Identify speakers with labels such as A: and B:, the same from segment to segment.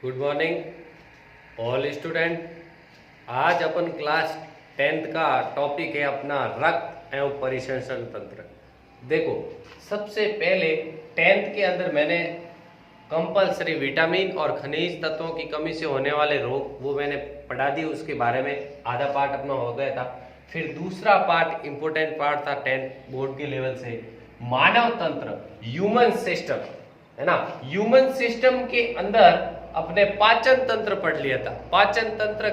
A: Good morning all student. आज अपन class 10th का topic है अपना रक्त एवं परिसंचरण तंत्र। देखो, सबसे पहले 10th के अंदर मैंने कंपलसरी विटामिन और खनिज तत्वों की कमी से होने वाले रोग वो मैंने पढ़ा दी, उसके बारे में आधा पार्ट अपना हो गया था। फिर दूसरा पार्ट इंपॉर्टेंट पार्ट था 10th बोर्ड के लेवल से, मानव तंत्र, ह्यूमन सिस्टम, है ना। ह्यूमन सिस्टम के अंदर अपने पाचन तंत्र पढ़ लिया था। पाचन तंत्र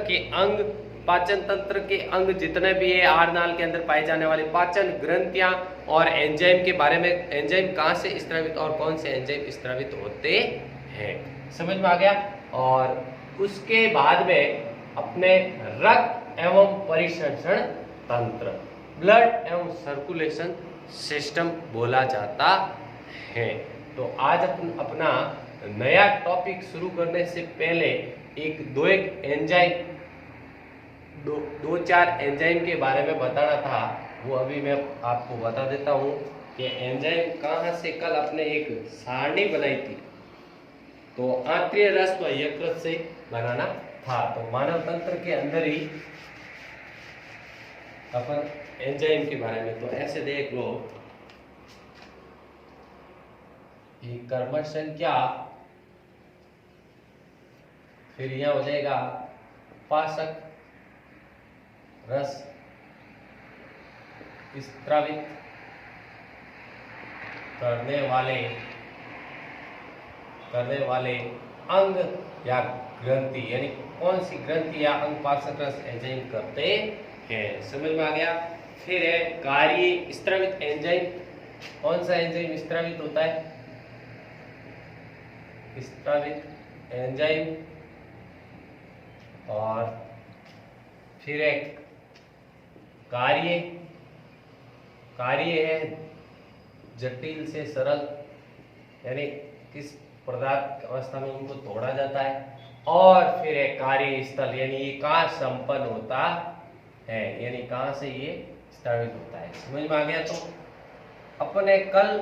A: के अंग जितने भी है आहार नाल के अंदर पाए जाने वाले पाचन ग्रंथियां और एंजाइम के बारे में, एंजाइम कहां से स्त्रावित और कौन से एंजाइम स्त्रावित होते हैं, समझ में आ गया। और उसके बाद में अपने रक्त एवं परिसंचरण तंत्र, ब्लड एवं सर्कुलेशन सिस्टम बोला जाता है। तो आज अपन अपना नया टॉपिक शुरू करने से पहले एक एंजाइम, दो चार एंजाइम के बारे में बताना था, वो अभी मैं आपको बता देता हूँ कि एंजाइम कहाँ से। कल अपने एक सारणी बनाई थी, तो आंत्रिय रस व यकृत से बनाना था। तो मानव तंत्र के अंदर ही अपन एंजाइम के बारे में, तो ऐसे देख लो, कर्मठ संख्या, फिर यह हो जाएगा पाचक रस स्त्रावित करने वाले अंग या ग्रंथि, यानी कौन सी ग्रंथि या अंग पाचक रस एंजाइम करते हैं, समझ में आ गया। फिर है कार्य स्त्रावित एंजाइम। कौन सा एंजाइम स्त्रावित होता है? स्त्रावित एंजाइम। और फिर एक कार्य है जटिल से सरल, यानी किस पदार्थ अवस्था में उनको तोड़ा जाता है। और फिर एक कार्य स्थल, यानी ये कहाँ संपन्न होता है, यानी कहाँ से ये स्त्रावित होता है, समझ में आ गया। तो अपने कल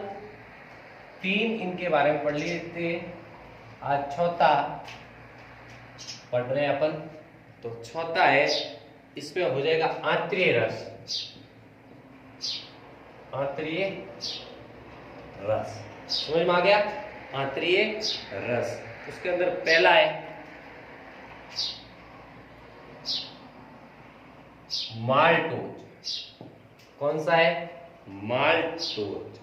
A: 3 इनके बारे में पढ़ लिए थे, आज चौथा पढ़ रहे हैं अपन। तो चौथा है, इसमें हो जाएगा आंत्रिय रस। आंत्रिय रस, समझ में आ गया। आंत्रिय रस, उसके अंदर पहला है माल्टोज। कौन सा है? माल्टोज,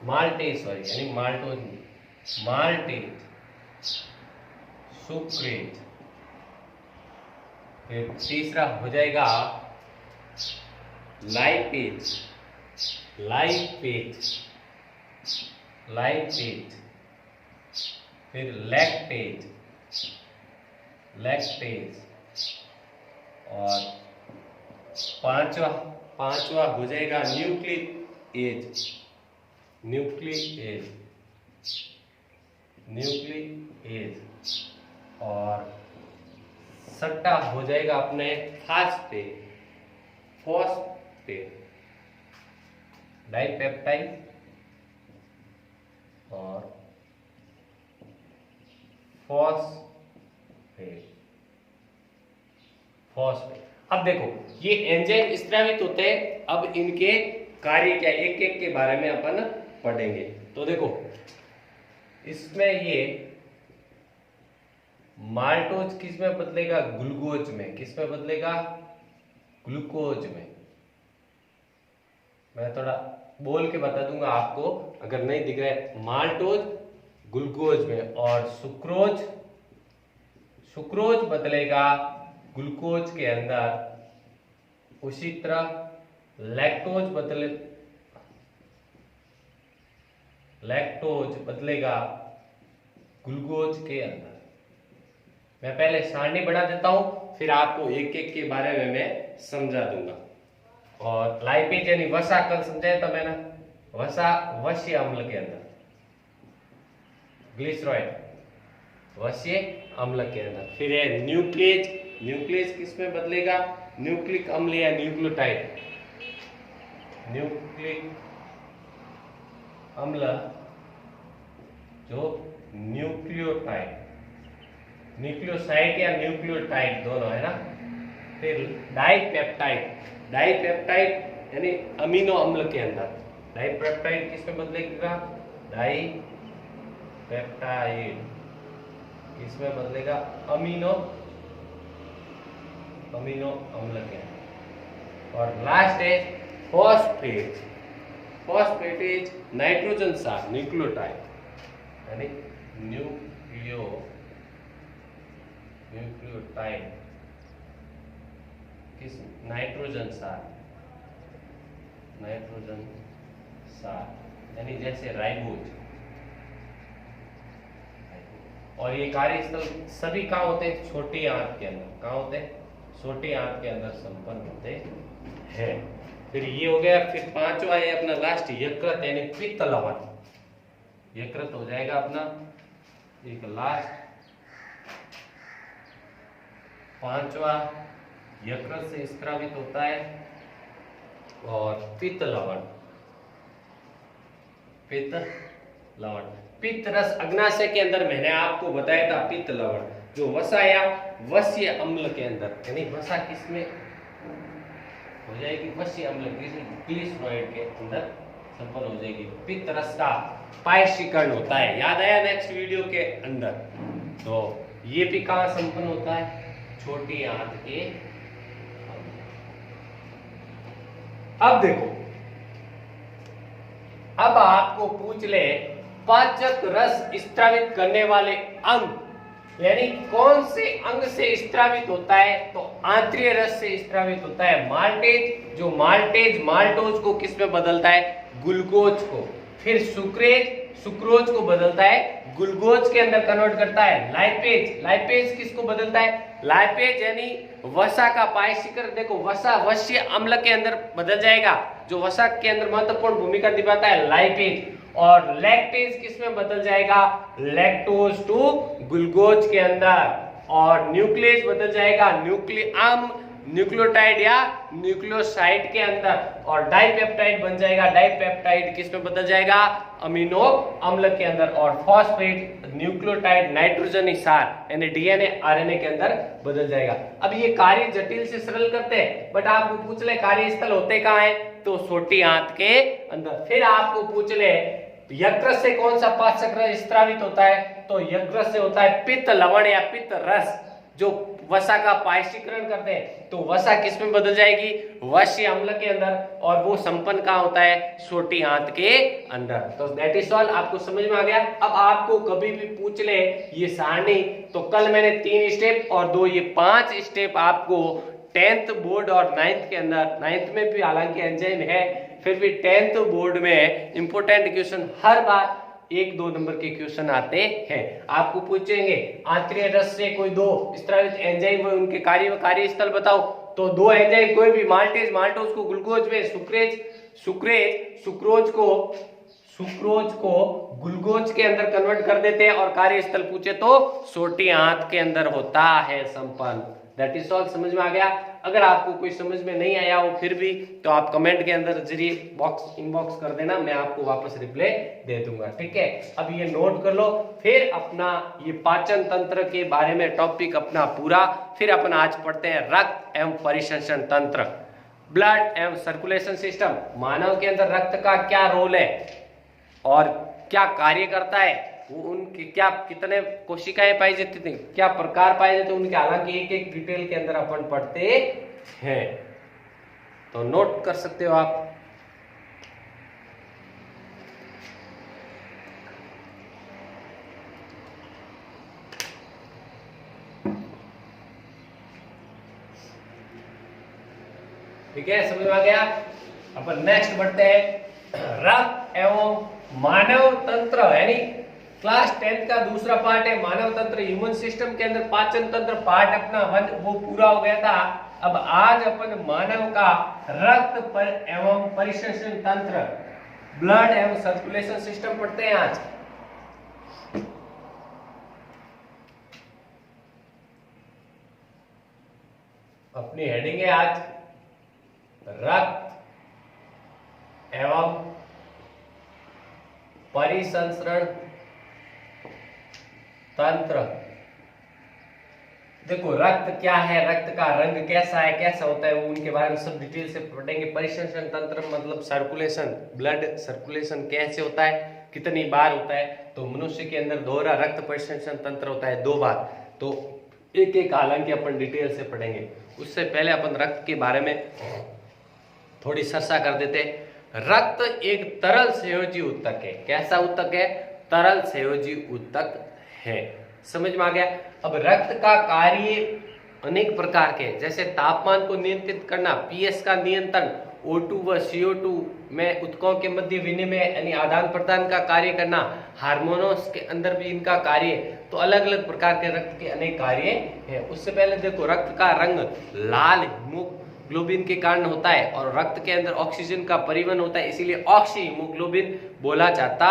A: माल्टेज, सॉरी, यानी माल्टोज नहीं, माल्टेज, सुक्रेज। फिर तीसरा हो जाएगा लाइपेज, फिर लैक्टेज, और पांचवा हो जाएगा न्यूक्लिक एज। और छठा हो जाएगा अपने फॉस्फेट, डाइपेप्टाइड और फॉस्फेट। अब देखो, ये एंजाइम स्त्रावित होते हैं। अब इनके कार्य क्या, एक एक के बारे में अपन पढ़ेंगे। तो देखो, इसमें ये माल्टोज किस में बदलेगा? ग्लूकोज में। किस में बदलेगा? ग्लूकोज में। मैं थोड़ा बोल के बता दूंगा आपको, अगर नहीं दिख रहा है। माल्टोज ग्लूकोज में, और सुक्रोज बदलेगा ग्लूकोज के अंदर। उसी तरह लैक्टोज बदलेगा ग्लूकोज के अंदर। मैं पहले सारणी बढ़ा देता हूं, फिर आपको एक एक के बारे में मैं समझा दूंगा। और लाइपेज यानी वसा, कल समझाया था मैंने, वसा वश्य अम्ल के अंदर, ग्लिसरॉइड वश्य अम्ल के अंदर। फिर है न्यूक्लियस किस में बदलेगा? न्यूक्लिक अम्ल या न्यूक्लियोटाइड, न्यूक्लिक अम्ल जो न्यूक्लियोटाइड न्यूक्लियोसाइड या न्यूक्लियोटाइड दोनों है ना। फिर डाइपेप्टाइड, डाइपेप्टाइड यानी अमीनो अम्ल के अंदर। डाइपेप्टाइड किसमें बदलेगा? डाइपेप्टाइड किसमें बदलेगा? अमीनो अम्ल के अंदर। और लास्ट है फॉस्फेट। फॉस्फेट इज नाइट्रोजन सार न्यूक्लियोटाइड यानी न्यूक्लियोटाइड किस? नाइट्रोजन सार यानी जैसे राइबोज। और ये कार्यस्थल सभी कहाँ होते हैं? छोटी आंत के अंदर। कहाँ होते हैं? छोटी आंत के अंदर संपन्न होते हैं। फिर ये हो गया। फिर पांचवा है अपना लास्ट यकृत यानी पित्त लवण। यकृत हो जाएगा अपना एक लास्ट पांचवा, यकृत से स्रावित होता है। और पित्त लवण, पित्त रस अग्नाशय के अंदर मैंने आपको बताया था पित्त लवण जो वसा या वश्य अम्ल के अंदर यानी वसा किसमें हो जाएगी? वश्य अम्ल ग्लिसरॉइड के अंदर संपन्न हो जाएगी। पित्त रस का पायशीकरण होता है, याद आया नेक्स्ट वीडियो के अंदर। तो ये भी कहां संपन्न होता है? छोटी आंत के। अब देखो, अब आपको पूछ ले पाचक रस स्त्रावित करने वाले अंग यानी कौन से अंग से स्त्रावित होता है? तो आंतरीय रस से स्त्रावित होता है माल्टेज। जो माल्टेज माल्टोज को किस में बदलता है? ग्लूकोज को। फिर सुक्रोज को बदलता है ग्लूकोज के अंदर कन्वर्ट करता है। लाइपेज किसको बदलता है? लाइपेज यानी वसा का पायशीकरण। देखो वसा वश्य अम्ल के अंदर बदल जाएगा। जो वसा के अंदर महत्वपूर्ण भूमिका निभाता है लाइपेज। और लैक्टेज किसमें बदल जाएगा? लैक्टोज टू ग्लूकोज के अंदर। और न्यूक्लियस बदल जाएगा न्यूक्लियोटाइड या न्यूक्लियोसाइड के अंदर। और डाइपेप्टाइड बन जाएगा। डाइपेप्टाइड किसमें बदल जाएगा? अमीनो अम्ल के अंदर। और फॉस्फेट न्यूक्लियोटाइड नाइट्रोजन सार यानी डीएनए आरएनए के अंदर बदल जाएगा। अब ये कार्य जटिल से सरल करते हैं, बट आपको पूछ ले कार्यस्थल होते कहाँ है? तो छोटी आंत के अंदर। फिर आपको पूछ ले यकृत से कौन सा पाचक रस स्त्रावित होता है? तो यकृत से होता है पित्त लवण या पित्त रस जो वसा का पायशीकरण करते हैं। तो वसा किस में बदल जाएगी? वश्य अम्ल के अंदर। और वो संपन्न कहाँ होता है? छोटी आंत के अंदर। तो दैट इज ऑल। आपको समझ में आ गया? अब आपको कभी भी पूछ ले ये सारणी, तो कल मैंने 3 स्टेप और 2 ये 5 स्टेप आपको 10th बोर्ड और 9th के अंदर, 9th में भी हालांकि एंजाइम है, फिर भी 10th बोर्ड में इंपोर्टेंट क्वेश्चन हर बार 1-2 नंबर के क्वेश्चन आते हैं। आपको पूछेंगे आंतरिक रस से कोई 2 स्त्रावित एंजाइम है, उनके कार्य व कार्यस्थल बताओ। तो 2 एंजाइम कोई भी, माल्टोज को ग्लूकोज में, सुक्रोज को ग्लूकोज के अंदर कन्वर्ट कर देते हैं। और कार्यस्थल पूछे तो छोटी आंत के अंदर होता है संपन्न। That is all. समझ में आ गया? अगर आपको कोई समझ में नहीं आया हो फिर भी, तो आप कमेंट के अंदर जरिए इनबॉक्स कर देना, मैं आपको वापस रिप्लाई दे दूंगा। ठीक है, अब ये नोट कर लो। फिर अपना ये पाचन तंत्र के बारे में टॉपिक अपना पूरा। फिर अपन आज पढ़ते हैं रक्त एवं परिसंचरण तंत्र, ब्लड एवं सर्कुलेशन सिस्टम। मानव के अंदर रक्त का क्या रोल है और क्या कार्य करता है, वो उनके क्या कितने कोशिकाएं पाई जाती थी, क्या प्रकार पाए जाते उनके, हालांकि एक डिटेल के अंदर अपन पढ़ते हैं। तो नोट कर सकते हो आप। ठीक है, समझ में आ गया? अपन नेक्स्ट बढ़ते हैं रक्त एवं मानव तंत्र, यानी क्लास 10 का दूसरा पार्ट है मानव तंत्र। ह्यूमन सिस्टम के अंदर पाचन तंत्र पार्ट अपना 1 वो पूरा हो गया था। अब आज अपन मानव का रक्त पर एवं परिसंचरण तंत्र, ब्लड एवं सर्कुलेशन सिस्टम पढ़ते हैं आज। अपनी हेडिंग है आज रक्त एवं परिसंचरण तंत्र। देखो रक्त क्या है, रक्त का रंग कैसा है, कैसा होता है, वो उनके बारे में सब डिटेल से पढ़ेंगे। परिसंचरण तंत्र मतलब सर्कुलेशन, ब्लड सर्कुलेशन कैसे होता है, कितनी बार होता है। तो मनुष्य के अंदर दोहरा रक्त परिसंचरण तंत्र होता है 2 बार। तो एक एक हालांकि अपन डिटेल से पढ़ेंगे। उससे पहले अपन रक्त के बारे में थोड़ी चर्चा कर देते हैं। रक्त एक तरल संयोजी ऊतक है। कैसा ऊतक है? तरल संयोजी ऊतक है। समझ में आ गया। अब रक्त का कार्य अनेक प्रकार के, जैसे तापमान को नियंत्रित करना, पीएच का नियंत्रण, O2 व CO2 में ऊतकों के मध्य विनिमय यानी आदान प्रदान का कार्य करना, हार्मोन्स के अंदर भी इनका कार्य। तो अलग अलग प्रकार के रक्त के अनेक कार्य हैं। उससे पहले देखो रक्त का रंग लाल हीमोग्लोबिन के कारण होता है और रक्त के अंदर ऑक्सीजन का परिवहन होता है, इसीलिए ऑक्सी हीमोग्लोबिन बोला जाता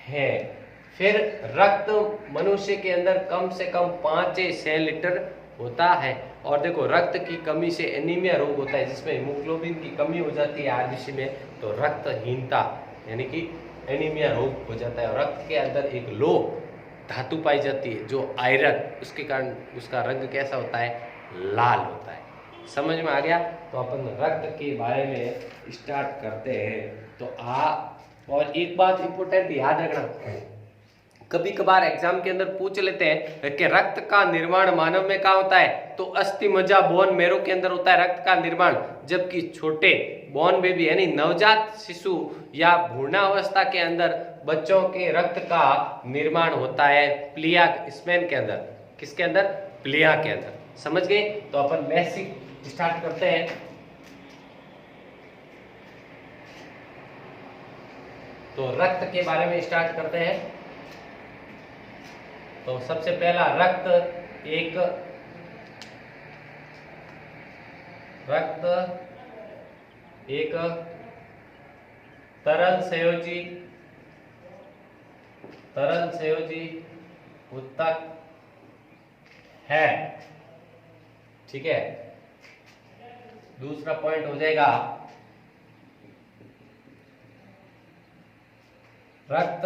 A: है। फिर रक्त मनुष्य के अंदर कम से कम 5 से 6 लीटर होता है। और देखो रक्त की कमी से एनीमिया रोग होता है, जिसमें हीमोग्लोबिन की कमी हो जाती है आरबीसी में, तो रक्तहीनता यानी कि एनीमिया रोग हो जाता है। और रक्त के अंदर एक लो धातु पाई जाती है जो आयरन, उसके कारण उसका रंग कैसा होता है? लाल होता है। समझ में आ गया। तो अपन रक्त के बारे में स्टार्ट करते हैं। तो और एक बात इंपॉर्टेंट याद रखना, कभी कभार एग्जाम के अंदर पूछ लेते हैं कि रक्त का निर्माण मानव में कहाँ होता है? तो अस्थि मज्जा बोन मेरो के अंदर होता है रक्त का निर्माण, जबकि छोटे बोन बेबी यानी नवजात शिशु या भ्रूणावस्था के अंदर बच्चों के रक्त का निर्माण होता है प्लिया स्पेन के अंदर। किसके अंदर? प्लिया के अंदर। समझ गए। तो अपन बेसिक स्टार्ट करते हैं। तो रक्त के बारे में स्टार्ट करते हैं। तो सबसे पहला रक्त एक तरल संयोजी ऊतक है। ठीक है। दूसरा पॉइंट हो जाएगा रक्त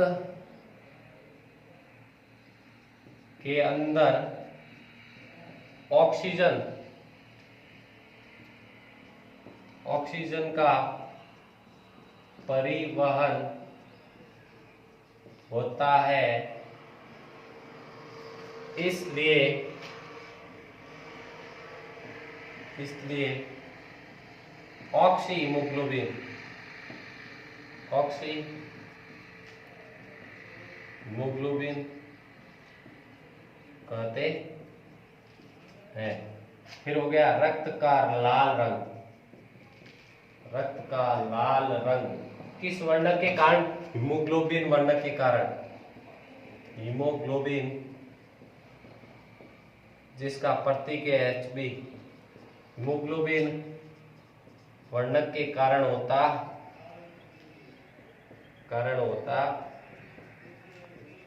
A: के अंदर ऑक्सीजन का परिवहन होता है, इसलिए ऑक्सी हीमोग्लोबिन कहते हैं। फिर हो गया रक्त का लाल रंग किस वर्ण के कारण? हीमोग्लोबिन वर्ण के कारण। हीमोग्लोबिन जिसका प्रतीक है Hb, हीमोग्लोबिन वर्णक के कारण होता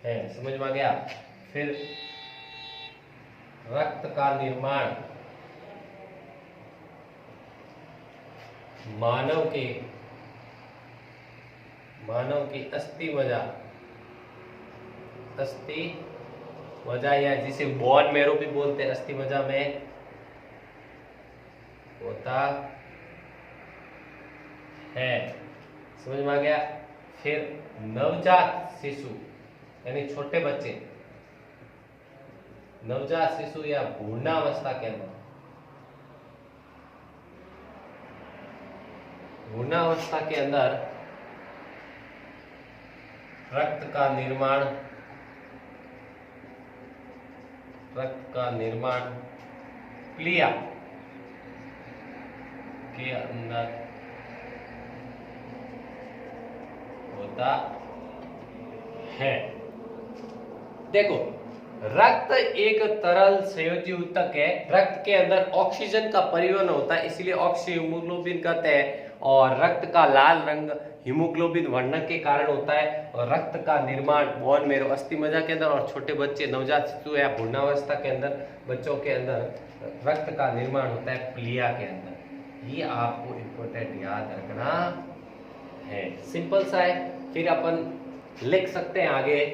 A: है। समझ में आ गया। फिर रक्त का निर्माण मानव की अस्थि मज्जा या जिसे बोन मेरो भी बोलते हैं, अस्थि मज्जा में होता है। समझ में आ गया। फिर नवजात शिशु यानी छोटे बच्चे, नवजात शिशु या भ्रूणावस्था के अंदर, भ्रूणावस्था के अंदर रक्त का निर्माण प्लिया के अंदर होता है। देखो रक्त एक तरल संयोजी ऊतक है। रक्त के अंदर ऑक्सीजन का परिवहन होता है, इसलिए ऑक्सी हीमोग्लोबिन कहते हैं। और रक्त का लाल रंग हीमोग्लोबिन वर्णक के कारण होता है। और रक्त का निर्माण बोन मेरो अस्थि मज्जा के अंदर और छोटे बच्चे नवजात शिशु या भ्रूणावस्था के अंदर बच्चों के अंदर रक्त का निर्माण होता है प्लिया के अंदर। ये आपको इम्पोर्टेंट याद रखना है। सिंपल सा है। फिर अपन लिख सकते हैं आगे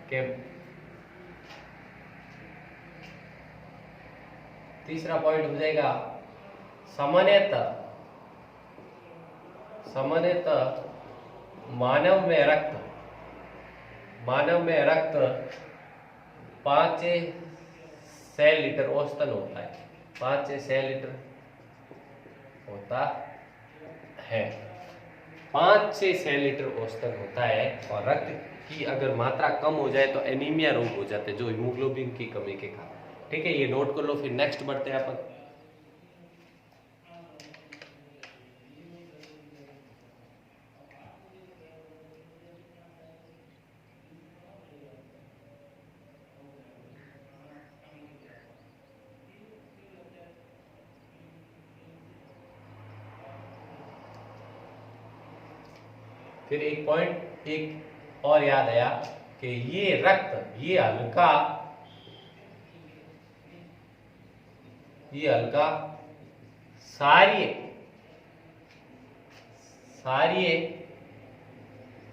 A: कि तीसरा पॉइंट हो जाएगा सामान्यतः मानव में रक्त 5 से 6 लीटर औसतन होता है। 5 से 6 लीटर होता है। 5 से 6 लीटर औसतन होता है। और रक्त की अगर मात्रा कम हो जाए तो एनीमिया रोग हो जाते हैं, जो हीमोग्लोबिन की कमी के कारण। ठीक है, ये नोट कर लो। फिर नेक्स्ट बढ़ते हैं अपन। फिर एक पॉइंट एक और याद आया कि ये रक्त, ये हल्का सारीय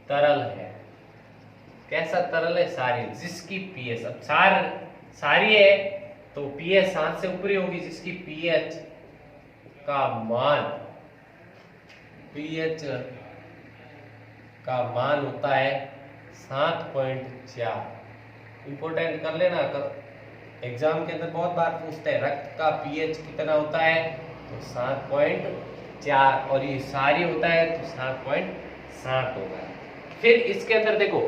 A: तरल है। कैसा तरल है? सारीय, जिसकी पीएच, अब सारीय है तो पीएच 7 से ऊपर होगी, जिसकी पीएच का मान होता है 7.4। इंपोर्टेंट कर लेना, एग्जाम के अंदर बहुत बार पूछते हैं रक्त का पीएच कितना होता है, तो 7.4, और ये सारी होता है तो 7.7 होगा। फिर इसके अंदर देखो,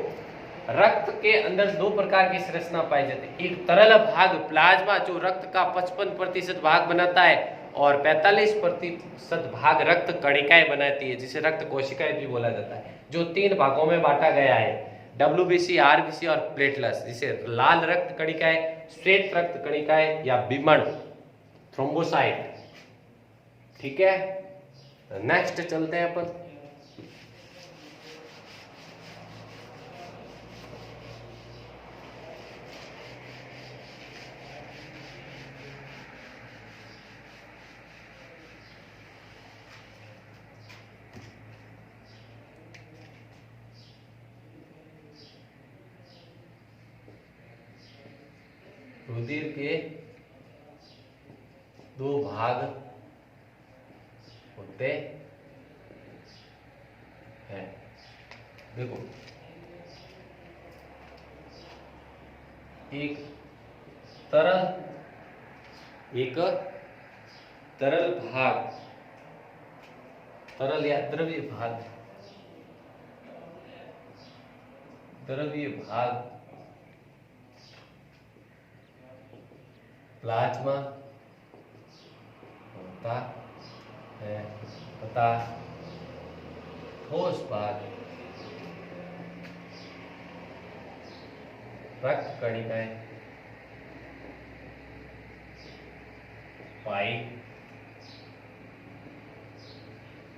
A: रक्त के अंदर 2 प्रकार की संरचना पाई जाती है। एक तरल भाग प्लाज्मा, जो रक्त का 55% भाग बनाता है, और 45% भाग रक्त कणिकाएं बनाती है, जिसे रक्त कोशिकाएं भी बोला जाता है, जो 3 भागों में बांटा गया है, WBC, RBC और प्लेटलेट्स, जिसे लाल रक्त कणिकाएं, श्वेत रक्त कणिकाएं या विमण, थ्रोम्बोसाइट। ठीक है, नेक्स्ट चलते हैं अपन। रुधिर के 2 भाग होते हैं। देखो, एक तरल भाग, तरल या द्रव्य भाग प्लाज्मा होता है तथा ठोस भाग रक्त कणिकाएं पाई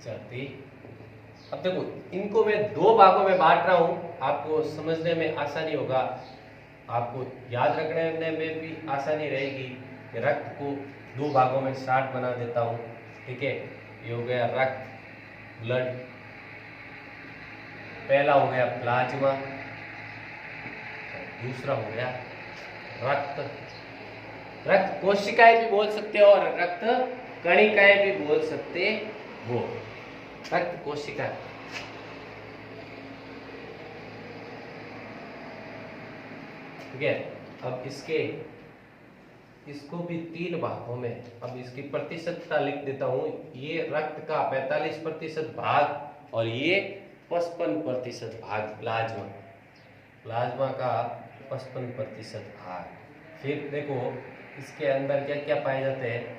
A: जाती। अब देखो, इनको मैं 2 भागों में बांट रहा हूं, आपको समझने में आसानी होगा, आपको याद रखने में भी आसानी रहेगी कि रक्त को 2 भागों में शार्ट बना देता हूं। ठीक है, ये हो गया रक्त, ब्लड। पहला हो गया प्लाज्मा, दूसरा हो गया रक्त कोशिकाएं भी बोल सकते हो और रक्त कणिकाएं भी बोल सकते हो। रक्त कोशिका, ठीक है। अब इसको भी 3 भागों में, अब इसकी प्रतिशतता लिख देता हूं। ये रक्त का 45% भाग और ये 55% भाग प्लाज्मा का 55% भाग। फिर देखो, इसके अंदर क्या क्या पाए जाते हैं।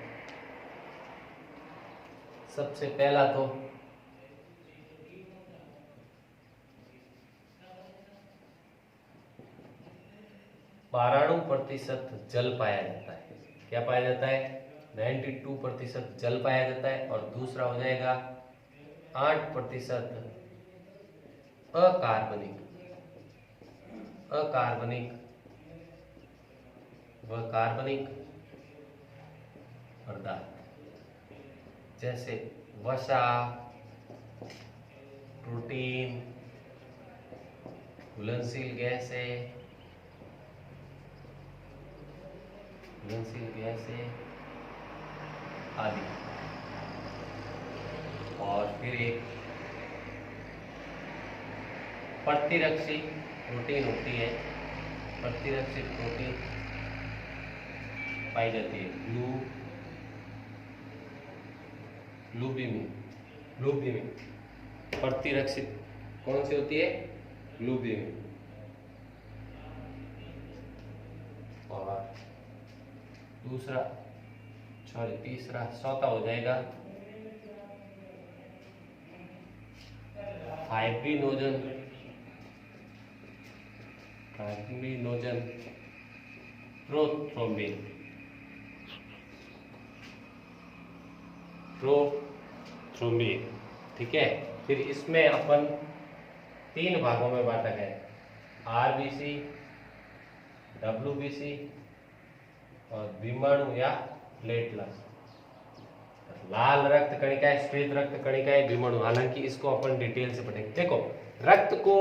A: सबसे पहला तो %92 जल पाया जाता है। क्या पाया जाता है? 92% जल पाया जाता है। और दूसरा हो जाएगा 8% अकार्बनिक व कार्बनिक पदार्थ, जैसे वसा, प्रोटीन, घुलनशील गैसें, आदि। और फिर एक प्रतिरक्षी प्रोटीन होती है, प्रतिरक्षी प्रोटीन पाई जाती है ग्लूबिमिन। प्रतिरक्षित कौन सी होती है? ग्लूबिमिन। और तीसरा चौथा हो जाएगा फाइब्रिनोजन प्रोथ्रोम्बिन। ठीक है, फिर इसमें अपन 3 भागों में बांटा गया है, आरबीसी, डब्ल्यूबीसी और विमाणु या प्लेटलेट्स। लाल रक्त कणिकाएं, श्वेत रक्त कणिकाएं, विमाणु। हालांकि इसको अपन डिटेल से पढ़ेंगे। देखो रक्त को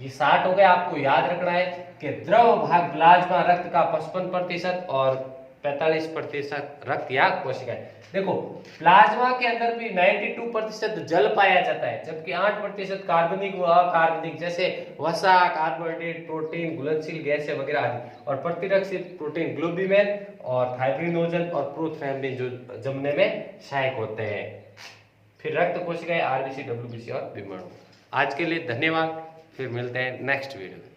A: ये 60 हो गया, आपको याद रखना है कि द्रव भाग प्लाज्मा रक्त का 55% और 45% रक्त या कोशिकाएं। देखो प्लाज्मा के अंदर भी 92% जल पाया जाता है, जबकि 8% कार्बनिक व अकार्बनिक जैसे वसा, कार्बोहाइड्रेट, प्रोटीन, घुलनशील गैसें वगैरह आदि। और प्रतिरक्षित प्रोटीन ग्लोबिमिन और फाइब्रिनोजन और प्रोथ्रोम्बिन जो जमने में सहायक होते हैं। फिर रक्त कोशिकाएं, आरबीसी, डब्ल्यूबीसी और विमाणु। आज के लिए धन्यवाद, फिर मिलते हैं नेक्स्ट वीडियो में।